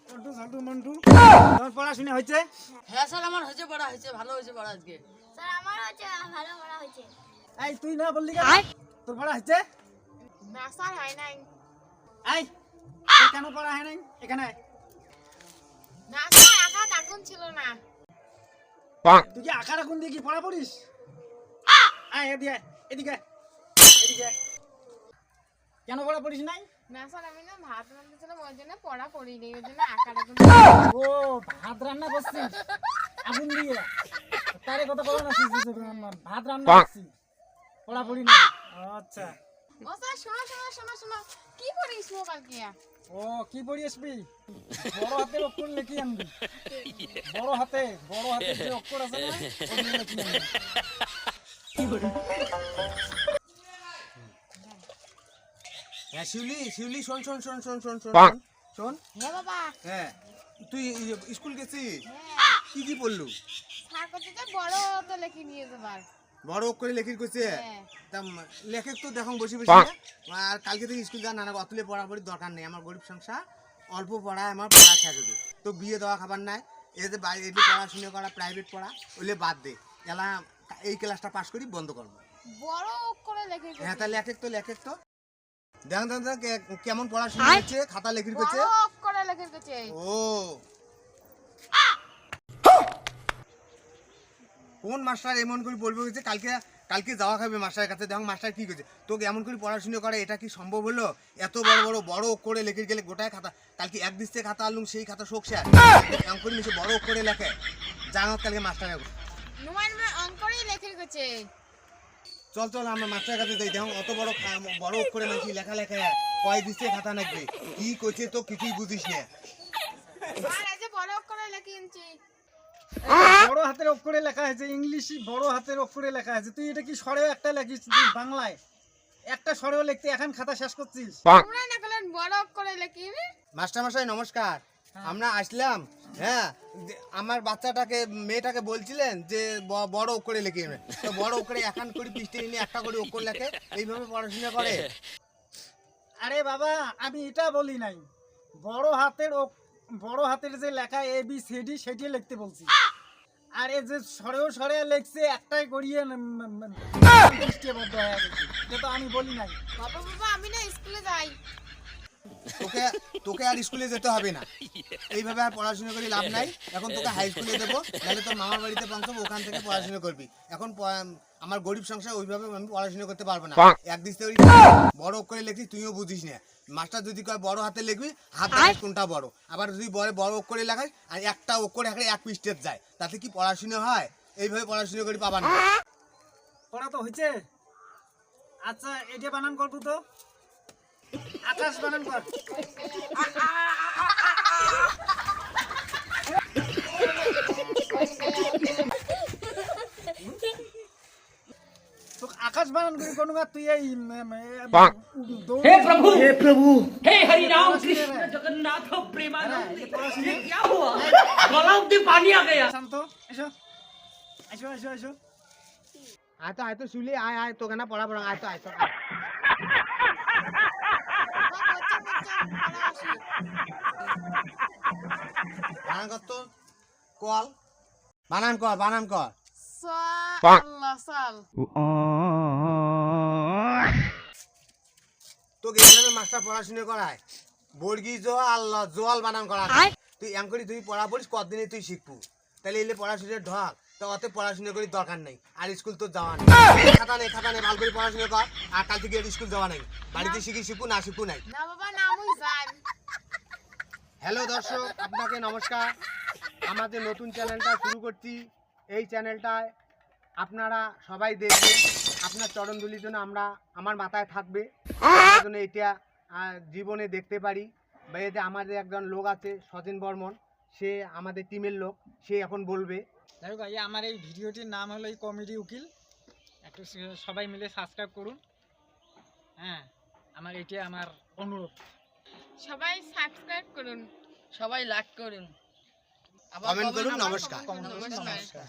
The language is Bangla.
মন্টু ঝন্টু মন্টু তোর পড়াশোনা হয়েছে? হ্যাঁ স্যার আমার হয়েছে, পড়া হয়েছে, ভালো হয়েছে পড়া আজকে। স্যার আমার হচ্ছে ভালো পড়া হয়েছে। এই তুই না বললি কেন তোর পড়া হয়েছে? না স্যার হয় নাই। এই তোর কেন পড়া হয় নাই এখানে? না স্যার আঁকা কাকুন ছিল না। তুই কি আঁকার আগুন দিয়ে কি পড়া পড়িস? আয় এদিকে এদিকে এদিকে কেন পড়া পড়িস নাই? না স্যার আমি না ভাত রান্নাছিলাম ওই জন্য পড়া পড়িনি, ওই জন্য আঁকা কাকুন। ও ভাত রান্না করছিস আগুন দিয়ে? তারে কত বড় না ভাত রান্না করছিস পড়া পড়ি না? আচ্ছা ও স্যার শোনো শোনো শোনো শোনো, কি পড়িস নো কালকে? ও কি পড়ি আসবি? বড় হাতের অক্ষর লিখি আনবি। বড় হাতে যে অক্ষর আছে না ওগুলো লিখি আনবি। হ্যাঁ শিউলি শিউলি শোন শোন শোন শোন শোন শোন শোন হ্যাঁ বাবা। হ্যাঁ তুই স্কুল গেছিস? হ্যাঁ কি কি পড়লু? স্যার কত বড় তো লিখে নিয়ে যাবার। বড় অক্ষরে লেখির কইছে? হ্যাঁ। তা লেখক তো দেখো বসে বসে আর কালকে থেকে স্কুল যা না অতলে পড়াপড়ি দরকার নেই, আমার গরিব সংসার অল্প পড়ায় আমার পড়া শেষ হবে। তো বিয়ে দেওয়া খাবার নাই, এই যে বাইরে পড়াশুনো করা প্রাইভেট পড়া ওইলে বাদ দে, এলা এই ক্লাসটা পাস করি বন্ধ করবো। বড় করে লিখে হ্যাঁ তা লেখক তো দেখ দেখ দেখ কেমন পড়াশোনা হচ্ছে, খাতা লেখির করছে। বড় করে লিখে গেছে। ও কোন মাস্টার এমন করে বলবো যে কালকে কালকে যাওয়া খাবে মাস্টারের কাছে, দেখো মাস্টার কি করছে তোকে এমন করে পড়াশোনা করে, এটা কি সম্ভব হলো? এত বড় বড় বড় করে লেখে গেলে গোটায় খাতা, কালকে এক দিচ্ছে খাতা আনলুম সেই খাতা শোক শেষ এমন করে মিশে বড় করে লেখে জানো কালকে মাস্টারের। নুমান মে অঙ্কই লিখে গেছে। চল চল আমরা মাস্টারের কাছে যাই, দেখো অত বড় বড় করে নাকি লেখা লেখা কয় দিচ্ছে খাতা নাকি কি করছে তো কিছুই বুঝিস না। স্যার এই যে বড় করে লিখে আনছি। বড় হাতের অক্ষরে লেখা আছে ইংলিশে, বড় হাতের অক্ষরে লেখা আছে। তুই এটা কি স্বরেও একটা লিখিস বাংলায়? একটা স্বরেও লিখতে এখন খাতা শেষ করছিস? তোমরা না বলেন বড় করে লিখি। মাস্টার মশাই নমস্কার, আমরা আসলাম। হ্যাঁ আমার বাচ্চাটাকে মেয়েটাকে বলছিলেন যে বড় অক্ষরে লিখে নেবে, তো বড় অক্ষরে এখন করে পৃষ্ঠে নিয়ে একটা করে অক্ষর লেখে এইভাবে পড়াশোনা করে। আরে বাবা আমি এটা বলি নাই, বড় হাতের যে লেখা এ বি সি ডি সেটি লিখতে বলছি। আর এই যে সরে লিখছে একটাই করিয়ে বৃষ্টিবদ্ধ হয়ে গেছে, এটা তো আমি বলি নাই। বাবা বাবা আমি না স্কুলে যাই। তোকে তোকে আর স্কুলে যেতে হবে না, এইভাবে আর পড়াশোনা করে লাভ নাই। এখন তোকে হাই স্কুলে দেবো, নাহলে তোর মামার বাড়িতে পৌঁছবো, ওখান থেকে পড়াশোনা করবি। এখন আমার গরিব সংসার ওইভাবে আমি পড়াশোনা করতে পারবো না। একদিন বড় করে লিখিস তুইও বুঝিস না, মাস্টার যদি কয় বড় হাতে লিখবি হাত দেখাস কোনটা বড়, আবার যদি বড় অক্ষরে লেখাস আর একটা অক্ষরে এখানে এক পৃষ্ঠে যায়, তাতে কি পড়াশোনা হয়? এইভাবে পড়াশোনা করে পাবা না। পড়া তো হয়েছে। আচ্ছা এটা বানান করবো তো, আকাশ বানান কর। তো আকাশ বানান করি কোন তুই এই हे प्रभु हे हरि राम कृष्ण जगन्नाथ प्रेमानंद, ये क्या हुआ? गला में पानी आ गया। শান্ত এসো এসো এসো এসো। আয় তো শুলি আয় তোকে না পড়া আয় তো বানান কর তো, কল বানান কর আল্লাহ সাল। তোকে এইভাবে মাস্টার পড়াশোনা করায়, বর্গি আল্লাহ জোয়াল বানান করা। তুই এম করি তুই পড়া পড়িস কতদিনে তুই শিখবো, তাহলে এলে পড়াশোনার ঢক তো অত পড়াশোনা করি দরকার নেই, আর স্কুল তো যাওয়া নেই। খাতা নেই ভালো করে পড়াশোনা কর, আর কাল থেকে স্কুল যাওয়া নেই, বাড়িতে শিখু না শিখু নাই। না বাবা না মুই যাই। হ্যালো দর্শক, আপনাকে নমস্কার। আমাদের নতুন চ্যানেলটা শুরু করছি, এই চ্যানেলটায় আপনারা সবাই দেখবেন, আপনার চরণধুলির জন্য আমার মাথায় থাকবে, জন্য এটা জীবনে দেখতে পারি। বা এই যে আমাদের একজন লোক আছে সজেন বর্মন, সে আমাদের টিমের লোক, সে এখন বলবে। দেখো ভাই আমার এই ভিডিওটির নাম হলো এই কমেডি উকিল, একটু সবাই মিলে সাবস্ক্রাইব করুন। হ্যাঁ আমার এটা আমার অনুরোধ। সবাই সাবস্ক্রাইব করুন, সবাই লাইক করুন, কমেন্ট করুন। নমস্কার। নমস্কার।